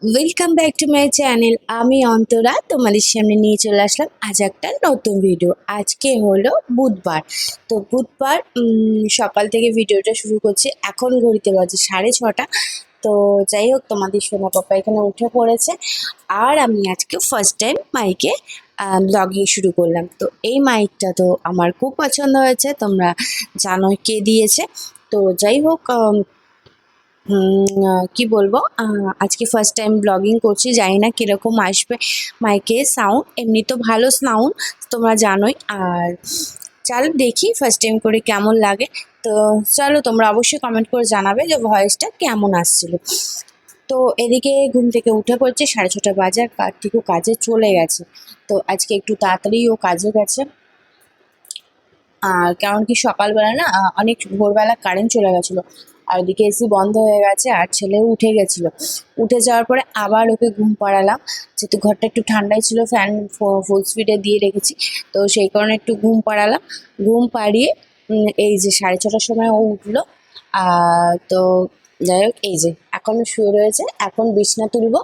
Welcome back to my channel. আমি অন্তরা তোমাদের সামনে নিয়ে চলে আসলাম আজ একটা নতুন ভিডিও। আজকে হলো বুধবার। তো বুধবার সকাল থেকে ভিডিওটা শুরু করছি। এখন ঘড়িতে বাজে 6:30। তো যাই হোক, তোমাদের সোনা পাপা এখানে উঠে পড়েছে। আর আমি আজকে ফার্স্ট টাইম মাইকে ব্লগিং শুরু করলাম। তো এই মাইকটা তো আমার খুব পছন্দ হয়েছে, তোমরা জানো কে দিয়েছে। তো যাই হোক, কি বলবো, আজকে ফার্স্ট টাইম ব্লগিং করছি, জানি না কীরকম আসবে মাইকে সাউন্ড। এমনি তো ভালো সাউন্ড, তোমরা জানোই। আর চলো দেখি ফার্স্ট টাইম করে কেমন লাগে। তো চলো, তোমরা অবশ্যই কমেন্ট করে জানাবে যে ভয়েসটা কেমন আসছিল। তো এদিকে ঘুম থেকে উঠে পড়ছে, 6:30 বাজে, আর কার্তিকও কাজে চলে গেছে। তো আজকে একটু তাড়াতাড়ি ও কাজে গেছে। আর কারণ কি সকালবেলা না অনেক ভোরবেলা কারেন্ট চলে গেছিলো, আর ওদিকে এসি বন্ধ হয়ে গেছে, আর ছেলেও উঠে গেছিলো। উঠে যাওয়ার পরে আবার ওকে ঘুম পাড়ালাম, যেহেতু ঘরটা একটু ঠান্ডাই ছিল, ফ্যান ফুল স্পিডে দিয়ে রেখেছি। তো সেই কারণে একটু ঘুম পাড়ালাম। ঘুম পাড়িয়ে এই যে 6:30টার সময় ও উঠলো। তো যাই হোক, এই যে এখন শুয়ে রয়েছে, এখন বিছনা তুলবো।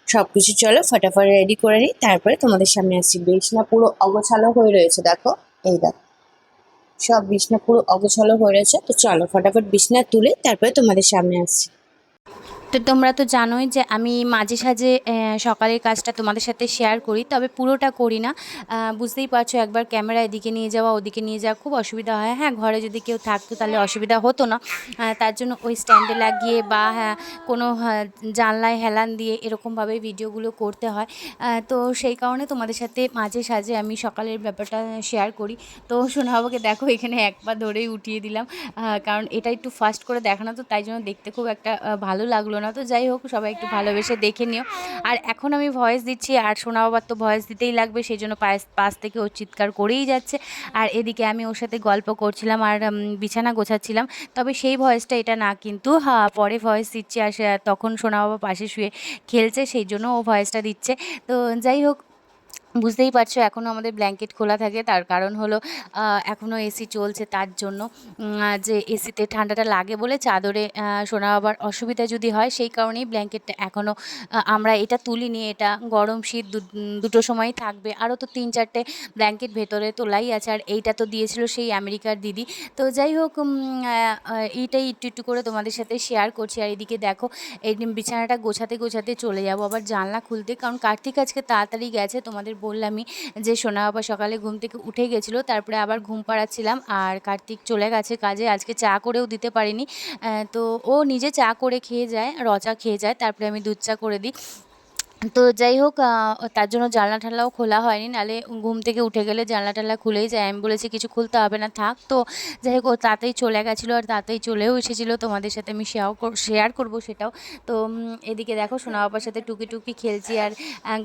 সব কিছু চলো ফটাফট রেডি করে নিই, তারপরে তোমাদের সামনে আসছি। বিছনা পুরো অগোছালো হয়ে রয়েছে, দেখো, এই দেখো, সব বিছনা পুরো অগোছালো হয়ে রয়েছে। তো চলো ফটাফট বিছনা তুলে তারপরে তোমাদের সামনে আসছি। তো তোমরা তো জানোই যে আমি মাঝে সাঝে সকালের কাজটা তোমাদের সাথে শেয়ার করি, তবে পুরোটা করি না। বুঝতেই পারছো, একবার ক্যামেরা এদিকে নিয়ে যাওয়া ওদিকে নিয়ে যাওয়া খুব অসুবিধা হয়। হ্যাঁ, ঘরে যদি কেউ থাকতো তাহলে অসুবিধা হতো না। তার জন্য ওই স্ট্যান্ডে লাগিয়ে বা হ্যাঁ কোনো জানলায় হেলান দিয়ে এরকমভাবে ভিডিওগুলো করতে হয়। তো সেই কারণে তোমাদের সাথে মাঝে সাঝে আমি সকালের ব্যাপারটা শেয়ার করি। তো সোনাবাবুকে দেখো, এখানে এক পা ধরেই উঠিয়ে দিলাম, কারণ এটা একটু ফাস্ট করে দেখানো, তো তাই জন্য দেখতে খুব একটা ভালো লাগলো না। তো যাই হোক, সবাই একটু ভালোবেসে দেখে নিও। আর এখন আমি ভয়েস দিচ্ছি, আর সোনা বাবার তো ভয়েস দিতেই লাগবে, সেই জন্য পাশ থেকে ও চিৎকার করেই যাচ্ছে। আর এদিকে আমি ওর সাথে গল্প করছিলাম আর বিছানা গোছাচ্ছিলাম। তবে সেই ভয়েসটা এটা না, কিন্তু হ্যাঁ পরে ভয়েস দিচ্ছি। আর তখন সোনা বাবা পাশে শুয়ে খেলছে, সেই জন্য ও ভয়েসটা দিচ্ছে। তো যাই হোক, বুঝতেই পারছো এখনও আমাদের ব্ল্যাঙ্কেট খোলা থাকে, তার কারণ হলো এখনও এসি চলছে, তার জন্য যে এসিতে ঠান্ডাটা লাগে বলে চাদরে শোনা আবার অসুবিধা যদি হয়, সেই কারণেই ব্ল্যাঙ্কেটটা এখনও আমরা এটা তুলিনি। এটা গরম শীত দুটো সময়ই থাকবে। আরও তো 3-4টে ব্ল্যাঙ্কেট ভেতরে তোলাই আছে, আর এইটা তো দিয়েছিল সেই আমেরিকার দিদি। তো যাই হোক, এইটাই একটু একটু করে তোমাদের সাথে শেয়ার করছি। আর এদিকে দেখো, এই বিছানাটা গোছাতে গোছাতে চলে যাবো আবার জানলা খুলতে, কারণ কার্তিক আজকে তাড়াতাড়ি গেছে। তোমাদের বললামই যে সোনা বাবা সকালে ঘুম থেকে উঠে গেছিলো, তারপরে আবার ঘুম পাড়াচ্ছিলাম, আর কার্তিক চলে গেছে কাজে। আজকে চা করেও দিতে পারিনি। তো ও নিজে চা করে খেয়ে যায়, চা খেয়ে যায়, তারপরে আমি দুধ চা করে দিই। তো যাই হোক, তার জন্য জানলা টানলাও খোলা হয়নি, নাহলে ঘুম থেকে উঠে গেলে জানলা টানলা খুলেই যায়। আমি বলেছি কিছু খুলতে হবে না, থাক। তো যাই হোক, ও তাড়াতাড়ি চলে গেছিলো, আর তাড়াতাড়ি চলেও এসেছিলো। তোমাদের সাথে আমি শেয়ার করবো সেটাও। তো এদিকে দেখো, সোনা বাবার সাথে টুকি টুকি খেলছি আর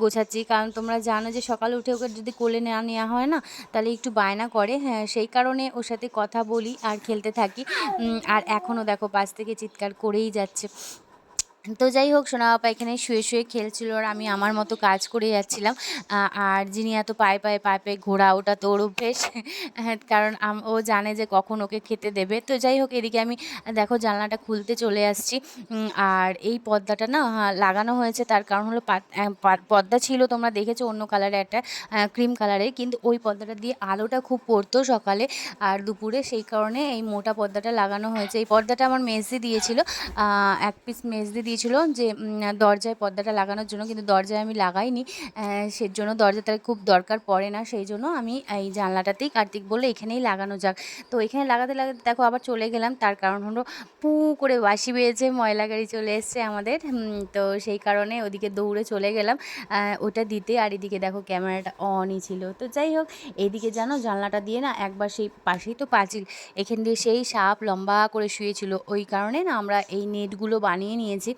গোছাচ্ছি, কারণ তোমরা জানো যে সকালে উঠে ওকে যদি কোলে না নেওয়া হয় না, তাহলে একটু বায়না করে। হ্যাঁ, সেই কারণে ওর সাথে কথা বলি আর খেলতে থাকি। আর এখনও দেখো পাশ থেকে চিৎকার করেই যাচ্ছে। তো যাই হোক, সোনা বাবা এখানে শুয়ে শুয়ে খেলছিল, আর আমি আমার মতো কাজ করে যাচ্ছিলাম। আর যিনি এত পায়ে পায়ে পায়ে পায়ে ঘোরা, ওটা তো ওর অভ্যেস। হ্যাঁ, কারণ ও জানে যে কখন ওকে খেতে দেবে। তো যাই হোক, এদিকে আমি দেখো জানলাটা খুলতে চলে আসছি। আর এই পর্দাটা না লাগানো হয়েছে, তার কারণ হলো পর্দা ছিল তোমরা দেখেছো অন্য কালারে, একটা ক্রিম কালারের, কিন্তু ওই পর্দাটা দিয়ে আলোটা খুব পড়তো সকালে আর দুপুরে, সেই কারণে এই মোটা পর্দাটা লাগানো হয়েছে। এই পর্দাটা আমার মেসি দিয়েছিল, এক পিস মেজদি দিয়েছিল যে দরজায় পর্দাটা লাগানোর জন্য, কিন্তু দরজায় আমি লাগাইনি। সেজন্য দরজাটা খুব দরকার পড়ে না, সেই জন্য আমি এই জানলাটাতেই, কার্তিক বললে এখানেই লাগানো যাক। তো এখানে লাগাতে লাগাতে দেখো আবার চলে গেলাম, তার কারণ হলো পু করে বাঁশি বেজেছে, ময়লা গাড়ি চলে এসছে আমাদের। তো সেই কারণে ওদিকে দৌড়ে চলে গেলাম ওটা দিতে। আর এদিকে দেখো ক্যামেরাটা অনই ছিল। তো যাই হোক, এইদিকে জানো জানলাটা দিয়ে না একবার, সেই পাশেই তো পাঁচিল, এখান দিয়ে সেই সাপ লম্বা করে শুয়েছিল। ওই কারণে না আমরা এই নেটগুলো বানিয়ে নিয়েছি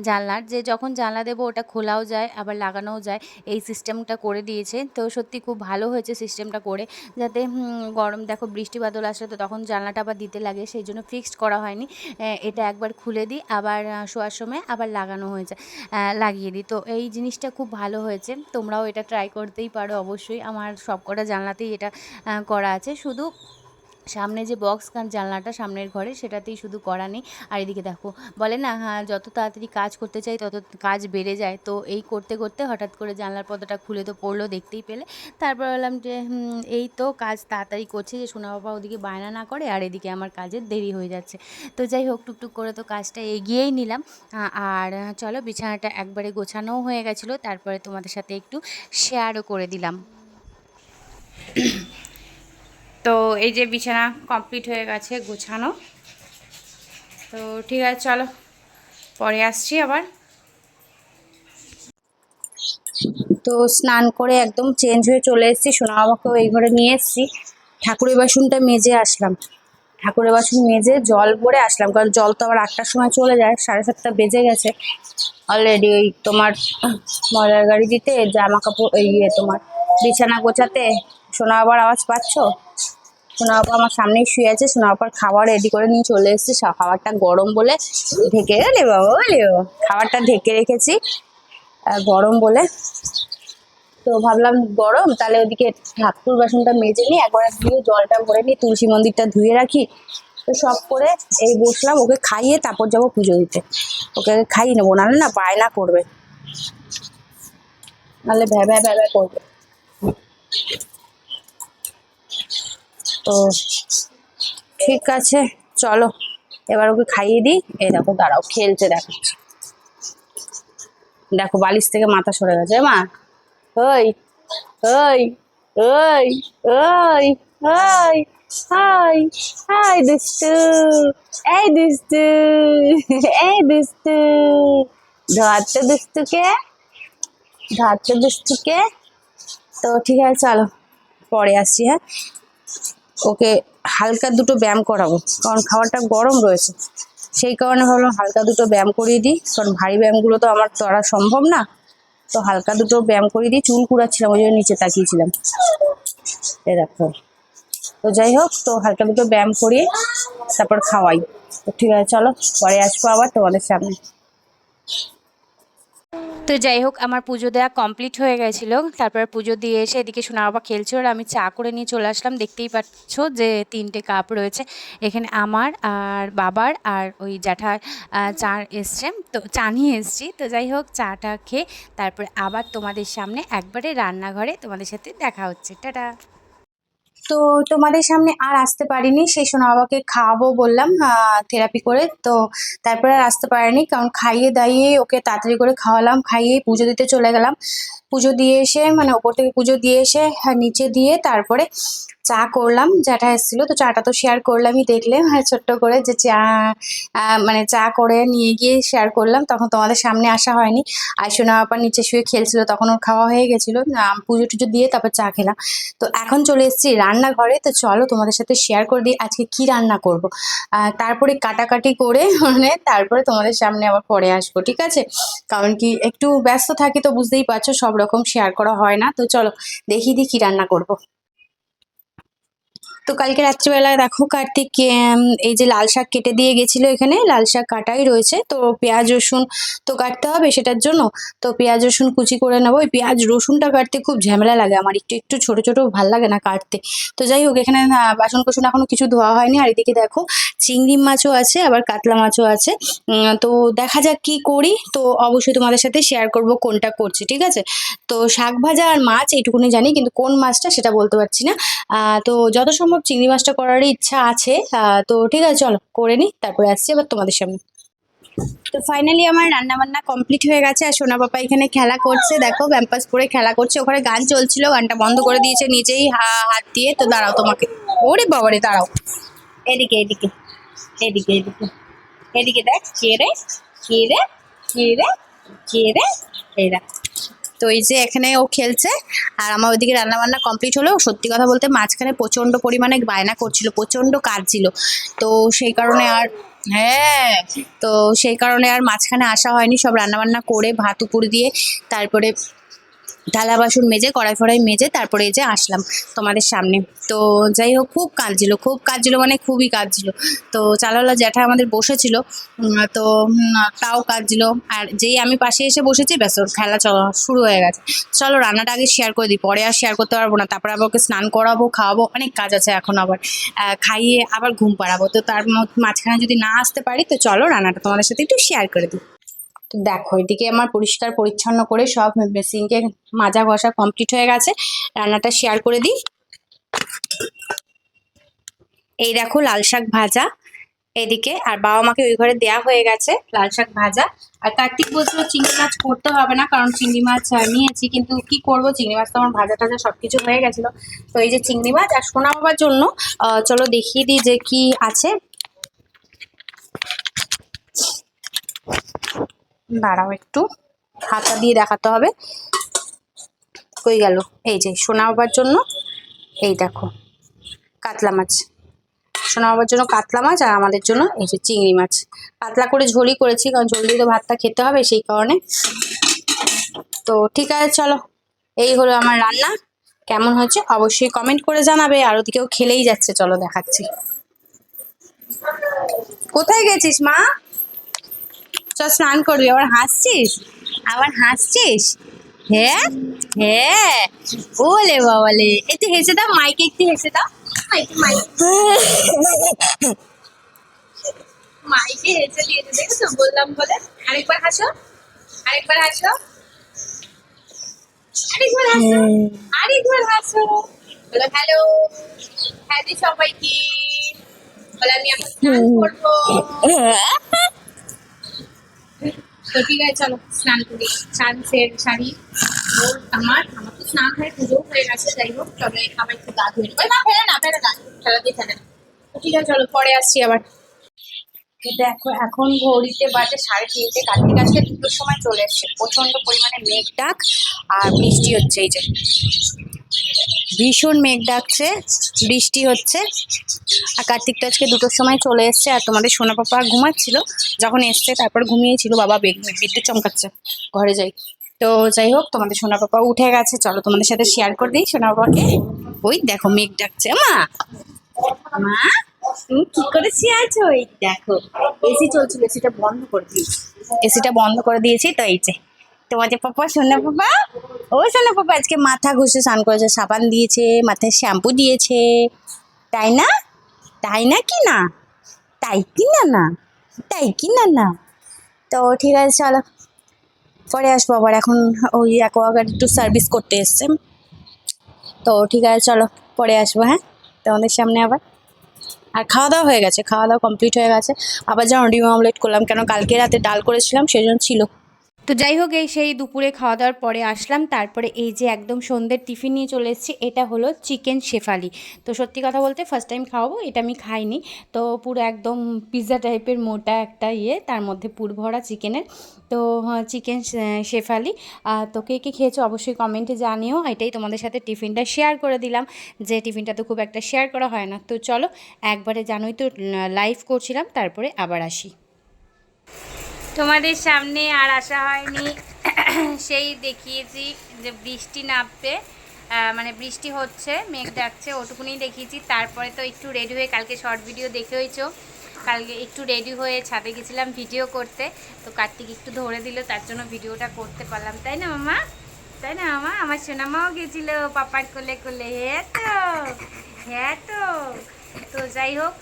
জানলার, যে যখন জানলা দেবো ওটা খোলাও যায় আবার লাগানোও যায়, এই সিস্টেমটা করে দিয়েছে। তো সত্যি খুব ভালো হয়েছে সিস্টেমটা করে, যাতে গরম দেখো বৃষ্টি বাদল আসলে তো তখন জানলাটা আবার দিতে লাগে, সেই জন্য ফিক্সড করা হয়নি। এটা একবার খুলে দিই, আবার শোয়ার সময় আবার লাগানো হয়ে যায়, লাগিয়ে দিই। তো এই জিনিসটা খুব ভালো হয়েছে, তোমরাও এটা ট্রাই করতেই পারো অবশ্যই। আমার সব কটা জানলাতেই এটা করা আছে। শুধু সামনে যে বক্স জানলাটা সামনের ঘরে সেটাতেই শুধু করা নেই। আর এদিকে দেখো বলে না, হ্যাঁ, যত তাড়াতাড়ি কাজ করতে চাই তত কাজ বেড়ে যায়। তো এই করতে করতে হঠাৎ করে জানলার পর্দাটা খুলে তো পড়লো, দেখতেই পেলে। তারপর বললাম যে এই তো কাজ তাড়াতাড়ি করছে, যে সোনা বাবা ওদিকে বায়না না করে আর এদিকে আমার কাজের দেরি হয়ে যাচ্ছে। তো যাই হোক, টুকটুক করে তো কাজটা এগিয়েই নিলাম। আর চলো, বিছানাটা একবারে গোছানোও হয়ে গেছিলো, তারপরে তোমাদের সাথে একটু শেয়ারও করে দিলাম। তো এই যে বিছানা কমপ্লিট হয়ে গেছে গোছানো। তো ঠিক আছে, চলো পরে আসছি আবার। তো স্নান করে একদম চেঞ্জ হয়ে চলে এসেছি, সোনা বাবাকেও এই ঘরে নিয়ে এসেছি। ঠাকুরের বাসনটা মেজে আসলাম, ঠাকুরের বাসন মেজে জল ভরে আসলাম, কারণ জল তো আবার 8টার সময় চলে যায়, 7:30 বেজে গেছে অলরেডি। ওই তোমার ময়লার গাড়ি দিতে, জামা কাপড় তোমার বিছানা গোছাতে। সোনা বাবার আওয়াজ পাচ্ছ? সোনা বাবা আমার সামনেই শুয়ে আছে, সোনা বাবার খাবার রেডি করে নিয়ে চলে এসেছি। খাবারটা গরম বলে ঢেকে গেলে বাবা, বলে খাবারটা ঢেকে রেখেছি গরম বলে। তো ভাবলাম গরম, তাহলে ওদিকে ঠাকুর বাসনটা মেজে নিই, একবার ধুয়ে জলটা ভরে নিই, তুলসী মন্দিরটা ধুয়ে রাখি। তো সব করে এই বসলাম, ওকে খাইয়ে তারপর যাবো পুজো দিতে। ওকে খাইয়ে নেবো, নাহলে না বায়না করবে, নাহলে ভ্যা ভ্যা করবে। তো ঠিক আছে, চলো এবার ওকে খাইয়ে দিই। এই দেখো, দাঁড়াও, খেলছে, দেখো দেখো বালিশ থেকে মাথা সরে গেছে। মা, ওই ওই ওই ওই ওই হাই হাই দুষ্টু, এই দুষ্টু, এই দুষ্টু, ধরতে দুষ্টুকে, ধরতে দুষ্টুকে। তো ঠিক আছে, চলো পরে আসছি। হ্যাঁ, ওকে হালকা দুটো ব্যায়াম করাবো, কারণ খাবারটা গরম রয়েছে, সেই কারণে ভাবলাম হালকা দুটো ব্যায়াম করিয়ে দিই, কারণ ভারী ব্যায়ামগুলো তো আমার করা সম্ভব না। তো হালকা দুটো ব্যায়াম করিয়ে দিই, চুল কুড়াচ্ছিলাম ওই জন্য নিচে তাকিয়েছিলাম। এ দেখো, তো যাই হোক, তো হালকা দুটো ব্যায়াম করিয়ে তারপর খাওয়াই। তো ঠিক আছে, চলো পরে আসবো আবার তোমাদের সামনে। তো যাই হোক, আমার পুজো দেওয়া কমপ্লিট হয়ে গেছিলো। তারপর পুজো দিয়ে এসে এদিকে সোনা বাবা খেলছে, আর আমি চা করে নিয়ে চলে আসলাম। দেখতেই পাচ্ছ যে 3টে কাপ রয়েছে এখানে, আমার আর বাবার আর ওই জ্যাঠার চা এসছে, তো চা নিয়ে এসছি। তো যাই হোক, চাটা খেয়ে তারপরে আবার তোমাদের সামনে একবারে রান্নাঘরে তোমাদের সাথে দেখা হচ্ছে। টাটা। তো তোমাদের সামনে আর আসতে পারিনি, সেই সোনা বাবাকে খাওয়াবো বললাম থেরাপি করে। তো তারপরে আর আসতে পারিনি, কারণ খাইয়ে দাইয়ে ওকে তাড়াতাড়ি করে খাওয়ালাম, খাইয়ে পুজো দিতে চলে গেলাম। পুজো দিয়ে এসে, মানে ওপর থেকে পুজো দিয়ে এসে নিচে দিয়ে তারপরে চা করলাম। চাটা এসেছিলো, তো চাটা তো শেয়ার করলামই, দেখলে ছোট্ট করে যে চা মানে চা করে নিয়ে গিয়ে শেয়ার করলাম। তখন তোমাদের সামনে আসা হয়নি, আর সোনা বাবা নিচে শুয়ে খেলছিল, তখন ওর খাওয়া হয়ে গেছিলো। পুজো টুজো দিয়ে তারপর চা খেলাম। তো এখন চলে এসেছি রান্নাঘরে। তো চলো তোমাদের সাথে শেয়ার করে দিই আজকে কি রান্না করব। তারপরে কাটাকাটি করে মানে তারপরে তোমাদের সামনে আবার পরে আসবো, ঠিক আছে? কারণ কি একটু ব্যস্ত থাকি, তো বুঝতেই পারছো সব রকম শেয়ার করা হয় না। তো চলো দেখি দিই কি রান্না করব। তো কালকে রাত্রিবেলায় দেখো কার্তিক এই যে লাল শাক কেটে দিয়ে গেছিলো, এখানে লাল শাক কাটাই রয়েছে। তো পেঁয়াজ রসুন তো কাটতে হবে সেটার জন্য। তো পেঁয়াজ রসুন কুচি করে নেবো। ওই পেঁয়াজ রসুনটা কাটতে খুব ঝামেলা লাগে আমার, একটু একটু ছোট ছোট ভাল লাগে না কাটতে। তো যাই হোক, এখানে বাসন কোসন এখনো কিছু ধোয়া হয়নি। আর এদিকে দেখো চিংড়ি মাছও আছে, আবার কাতলা মাছও আছে। তো দেখা যাক কি করি, তো অবশ্যই তোমাদের সাথে শেয়ার করব কোনটা করছি, ঠিক আছে? তো শাক ভাজা আর মাছ এইটুকুনি জানি, কিন্তু কোন মাছটা সেটা বলতে পারছি না। তো যত সম্ভব চিংড়ি মাছটা করারই ইচ্ছা আছে। তো ঠিক আছে, চলো করে নিই, তারপরে আসছি আবার তোমাদের সামনে। তো ফাইনালি আমার রান্না বান্না কমপ্লিট হয়ে গেছে, আর সোনা পাপা এখানে খেলা করছে, দেখো প্যাম্পাস পরে খেলা করছে। ওখানে গান চলছিল, গানটা বন্ধ করে দিয়েছে নিজেই হাত দিয়ে। তো দাঁড়াও তোমাকে, ওরে বাবারে দাঁড়াও, এদিকে এদিকে এদিকে এদিকে এদিকে দেখ, কে রে কে রে কে রে কে রে, এই দেখ। তো এই যে এখানে ও খেলছে, আর আমার ওইদিকে রান্না বান্না কমপ্লিট হলো। সত্যি কথা বলতে মাঝখানে প্রচণ্ড পরিমাণে বায়না করছিল, প্রচণ্ড কাজ ছিল। তো সেই কারণে আর, হ্যাঁ, তো সেই কারণে আর মাঝখানে আসা হয়নি। সব রান্নাবান্না করে ভাত উপর দিয়ে তারপরে থালা বাসন মেজে কড়াই ফড়াই মেজে তারপরে এই যে আসলাম তোমাদের সামনে। তো যাই হোক, খুব কাজ ছিল মানে খুবই কাজ ছিল। তো চালাওয়ালা জ্যাঠা আমাদের বসেছিল, তো তাও কাজ ছিল। আর যেই আমি পাশে এসে বসেছি ব্যাস ওর খেলা শুরু হয়ে গেছে। চলো রান্নাটা আগে শেয়ার করে দিই, পরে আর শেয়ার করতে পারবো না। তারপরে আবার ওকে স্নান করাবো, খাওয়াবো, অনেক কাজ আছে এখন। আবার খাইয়ে আবার ঘুম পাড়াবো। তো তার মাঝখানে যদি না আসতে পারি তো চলো রান্নাটা তোমাদের সাথে একটু শেয়ার করে দিই। তো দেখো এদিকে আমার পরিষ্কার পরিচ্ছন্ন করে সব সিঙ্কে মাজা ঘষা কমপ্লিট হয়ে গেছে। রান্নাটা শেয়ার করে দিই। এই দেখো লাল শাক ভাজা এদিকে, আর বাবা মাকে ওই ঘরে দেয়া হয়ে গেছে লাল শাক ভাজা। আর কার্তিক বলছিল চিংড়ি মাছ করতে হবে না, কারণ চিংড়ি মাছ নিয়েছি, কিন্তু কি করবো, চিংড়ি মাছ তো আমার ভাজা টাজা সবকিছু হয়ে গেছিল। তো এই যে চিংড়ি মাছ আর সোনা বাবার জন্য চলো দেখিয়ে দিই যে কি আছে। দাঁড়াও একটু, হাতা দিয়ে দেখাতে হবে। কই গেল, এই যে সোনা বাবার জন্য এই দেখো কাতলা মাছ, সোনা বাবার জন্য কাতলা মাছ, আর আমাদের জন্য এই যে চিংড়ি মাছ। পাতলা করে ঝোলই করেছি, কারণ ঝোল দিয়ে তো ভাতটা খেতে হবে সেই কারণে। তো ঠিক আছে চলো, এই হলো আমার রান্না। কেমন হয়েছে অবশ্যই কমেন্ট করে জানাবে। আর ওদিকেও খেলেই যাচ্ছে, চলো দেখাচ্ছি। কোথায় গেছিস মা? চল স্নান করবি, আবার হাসছিস, আবার হাসছিস? হ্যাঁ হ্যাঁ, ওলে বাবালে, একটু হেসে দাও, মাইকে একটু হেসে দাও, মাইকে মাইকে মাইকে হেসে দিয়েছে, দেখেছো বললাম বলে। আরেকবার হাসো, আরেকবার হাসো, আরেকবার হাসো, আরেকবার হাসো। বলো হ্যালো, হ্যালো সবাইকে। বলে আমি এখন স্নান করবো। তো ঠিক আছে চলো স্নান করি। শাড়ি ওর আমার তো স্নান হয়ে পুজো হয়ে গেছে। যাই হোক, তবে আবার একটু গা ধুয়ে নেবো। না ফেলে না, ফেলে না, ফেলা দিয়ে ফেলে না। তো ঠিক আছে চলো পরে আসছি আবার। দেখো এখন ঘড়িতে বাজে 3:30। কার্তিক আজকে 2টোর সময় চলে এসছে। প্রচন্ড পরিমাণে মেঘ ডাক আর বৃষ্টি হচ্ছে, এই যে ভীষণ মেঘ ডাকছে, বৃষ্টি হচ্ছে। আর কার্তিকটা আজকে 2টোর সময় চলে এসছে। আর তোমাদের সোনা পাপা ঘুমাচ্ছিল, যখন এসছে তারপর ঘুমিয়েছিল। বাবা বিদ্যুৎ চমকাচ্ছে, ঘরে যাই। তো যাই হোক, তোমাদের সোনা পাপা উঠে গেছে, চলো তোমাদের সাথে শেয়ার করে দিই সোনা পাপাকে। ওই দেখো মেঘ ডাকছে। মা মা তুমি কি করে শুয়ে আছো? এই দেখো এসি চলছিল, এসিটা বন্ধ করে দিয়েছি, এসিটা বন্ধ করে দিয়েছি। তো এই যে তোমাদের পাপা, সোনা পাপা, ও সোনা পাপা আজকে মাথা ঘষে স্নান করেছে, সাবান দিয়েছে, মাথায় শ্যাম্পু দিয়েছে, তাই না? তাই না কি না? তাই কি না? না তাই কি না? না। তো ঠিক আছে চলো পরে আসবো আবার। এখন ওই অ্যাকোয়াগার্ড একটু সার্ভিস করতে এসছে। তো ঠিক আছে চলো পরে আসবো, হ্যাঁ তোমাদের সামনে আবার। আর খাওয়া দাওয়া হয়ে গেছে, খাওয়া দাওয়া কমপ্লিট হয়ে গেছে। আবার যেন ডিম অমলেট করলাম, কেন কালকে রাতে ডাল করেছিলাম সেজন্য ছিল। তো যাই হোক, এই সেই দুপুরে খাওয়া দাওয়ার পরে আসলাম। তারপরে এই যে একদম সন্ধ্যের টিফিন নিয়ে চলে এসেছি। এটা হলো চিকেন শেফালি। তো সত্যি কথা বলতে ফার্স্ট টাইম খাওয়াবো, এটা আমি খাইনি। তো পুরো একদম পিৎজা টাইপের মোটা একটা তার মধ্যে পুর ভরা চিকেনের। তো চিকেন শেফালি। তো কে কে খেয়েছো অবশ্যই কমেন্টে জানিও। এটাই তোমাদের সাথে টিফিনটা শেয়ার করে দিলাম, যে টিফিনটা তো খুব একটা শেয়ার করা হয় না। তো চলো একবারে জানোই তো লাইভ করছিলাম, তারপরে আবার আসি। তোমাদের সামনে আর আসা হয়নি, সেই দেখিয়েছি যে বৃষ্টি নামবে, মানে বৃষ্টি হচ্ছে, মেঘ ডাকছে, ওটুকুনি দেখিয়েছি। তারপরে তো একটু রেডি হয়ে, কালকে শর্ট ভিডিও দেখে হয়েছো, কালকে একটু রেডি হয়ে ছাদে গেছিলাম ভিডিও করতে। তো কার্তিক একটু ধরে দিল, তার জন্য ভিডিওটা করতে পারলাম, তাই না মামা? তাই না মামা? আমার সোনামাও গেছিলো পাপার কোলে কোলে। হ্যাঁ তো, হ্যাঁ তো। তো যাই হোক,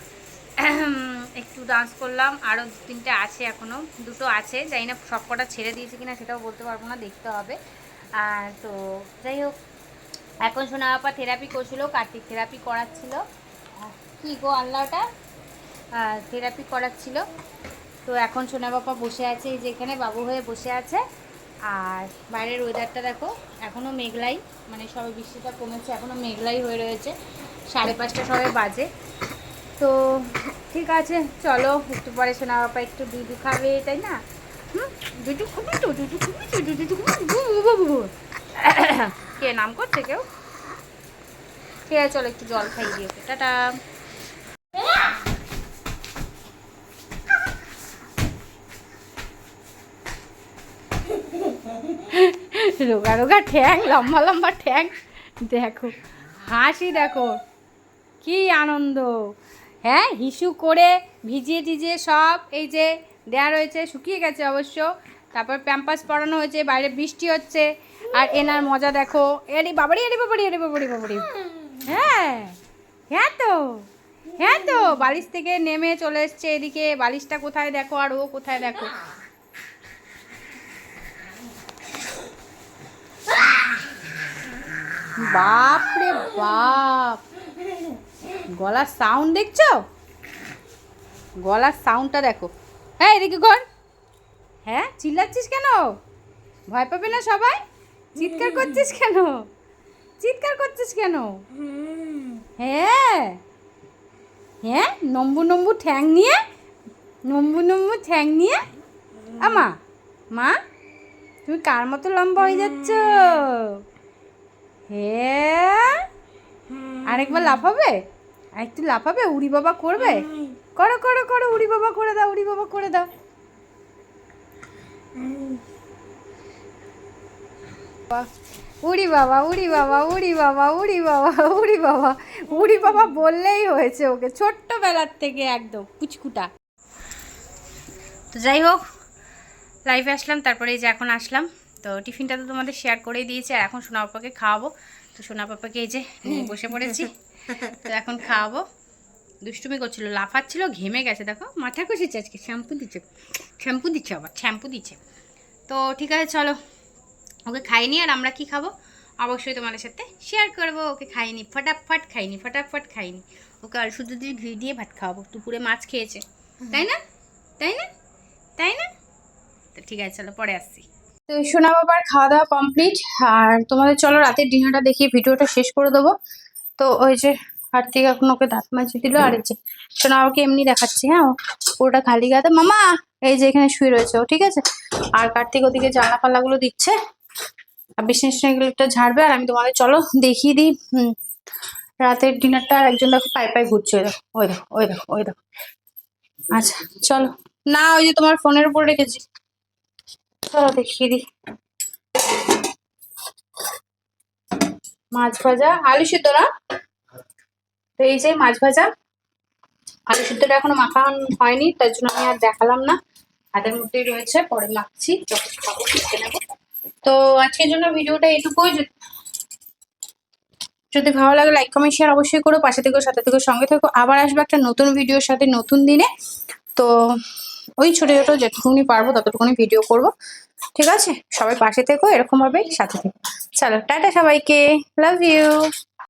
একটু ডান্স করলাম, আরও 2-3টে আছে, এখনও 2টো আছে, জানি না সব কটা ছেড়ে দিয়েছে কিনা সেটাও বলতে পারবো না, দেখতে হবে। আর তো যাই হোক, এখন সোনা বাবা থেরাপি করছিল, কার্তিক থেরাপি করাচ্ছিল। কি গো আল্লাহটা, থেরাপি করাচ্ছিল। তো এখন সোনা বাবা বসে আছে, এই যে এখানে বাবু হয়ে বসে আছে। আর বাইরের ওয়েদারটা দেখো, এখনও মেঘলাই, মানে সবে বৃষ্টিটা কমেছে, এখনও মেঘলাই হয়ে রয়েছে। 5:30 সবে বাজে। তো ঠিক আছে চলো, একটু পরে সোনা বাবা একটু দুধু খাবে, তাই না? দুধু খাবি তো, দুধু খাবি তো, দুধু খাবি। কে নাম করছে কেউ? ঠিক আছে চলো একটু জল খাই দিয়ে, টাটা। রোগা রোগা ঠ্যাং, লম্বা লম্বা ঠ্যাং, দেখো হাসি, দেখো কি আনন্দ। হ্যাঁ, হিসু করে ভিজিয়ে টিজিয়ে সব এই যে দেয়া রয়েছে, শুকিয়ে গেছে অবশ্য। তারপর প্যাম্পাস পরানো হয়েছে, বাইরে বৃষ্টি হচ্ছে, আর এনার মজা দেখো। এরে বাবারি, এরে বাবারি, এরে বাবারি, বাবারি। হ্যাঁ, হ্যাঁ তো, হ্যাঁ তো, বালিশ থেকে নেমে চলে এসছে এদিকে। বালিশটা কোথায় দেখো, আর ও কোথায় দেখো। বাপ রে বাপ, গলার সাউন্ড দেখছো? গলার সাউন্ডটা দেখো। হ্যাঁ, এদিকে কর। হ্যাঁ, চিল্লাচ্ছিস কেন? ভয় পাবে না সবাই? চিৎকার করছিস কেন? চিৎকার করছিস কেন? হ্যাঁ, হ্যাঁ, নম্বু নম্বু ঠ্যাং নিয়ে, নম্বু নম্বু ঠ্যাং নিয়ে। আমা, মা তুমি কার মতো লম্বা হয়ে যাচ্ছ? হ্যাঁ, আরেকবার লাফাবে? আরেকটু লাফাবে, উড়ি বাবা করবে? করো করো করো, উড়ি বাবা করে দাও, উড়ি বাবা করে দাও। উড়ি বাবা, উড়ি বাবা, উড়ি বাবা, উড়ি বাবা, উড়ি বাবা, উড়ি বাবা বললেই হয়েছে ওকে, ছোট্টবেলার থেকে একদম পুচকুটা। তো যাই হোক, লাইভে আসলাম, তারপরে এই যে এখন আসলাম। তো টিফিনটা তো তোমাদের শেয়ার করেই দিয়েছি, আর এখন সোনা পাপাকে খাওয়াবো। তো সোনা পাপাকে এই যে নিয়ে বসে পড়েছি, তো এখন খাওয়াবো। দুষ্টুমি করছিল, লাফাচ্ছিল, ঘেমে গেছে, দেখো মাথা কষেছে আজকে, শ্যাম্পু দিচ্ছে, শ্যাম্পু দিচ্ছে, আবার শ্যাম্পু দিচ্ছে। তো ঠিক আছে, চলো ওকে খাইনি। আর আমরা কি খাবো অবশ্যই তোমাদের সাথে শেয়ার করবো। ওকে খাইনি, ফটাফট খাইনি, ফটাফট খাইনি। ওকে আর শুধু দিয়ে ঘি দিয়ে ভাত খাওয়াবো। দুপুরে মাছ খেয়েছে, তাই না? তাই না? তাই না? তো ঠিক আছে, চলো পরে আসছি। তো সোনা বাবার খাওয়া দাওয়া কমপ্লিট, আর তোমাদের চলো রাতের ডিনারটা দেখিয়ে ভিডিওটা শেষ করে দেবো। তো ওই যে কার্তিক এখন ওকে দাঁত মাজিয়ে দিল, আর এই যে সোনা বাবাকে এমনি দেখাচ্ছি। হ্যাঁ, পুরোটা খালি গাতে মামা এই যে এখানে শুয়ে রয়েছে ও, ঠিক আছে। আর কার্তিক ওদিকে জানলা পাল্লাগুলো দিচ্ছে, আর বিছানাগুলো একটা ঝাড়বে। আর আমি তোমাদের চলো দেখিয়ে দিই রাতের ডিনারটা। আর একজন দেখো পায়ে পায়ে ঘুরছে, ওই দেখো, ওই দেখো, ওই দেখো, ওই দেখো। আচ্ছা চলো, না ওই যে তোমার ফোনের উপর রেখেছি, চলো দেখিয়ে দিই। মাছ ভাজা, আলু সিদ্ধ না, তো এই যে মাছ ভাজা, আলু সিদ্ধটা এখনো মাখা হয়নি, তার জন্য আমি আর দেখালাম না। হাতের মধ্যেই রয়েছে, পরে মাখছি, যখন খাবো খেতে নেবো। তো আজকের জন্য ভিডিওটা এইটুকুই। যদি ভালো লাগে লাইক কমেন্ট শেয়ার অবশ্যই করো, পাশে থেকো, সাথে থেকো, সঙ্গে থেকো। আবার আসবে একটা নতুন ভিডিওর সাথে নতুন দিনে। তো ওই ছোট ছোট যেটুকুনি পারবো ততটুকুনি ভিডিও করব, ঠিক আছে। সবাই পাশে থেকো, এরকম ভাবেই সাথে থেকো। চলো টাটা সবাইকে, লাভ ইউ।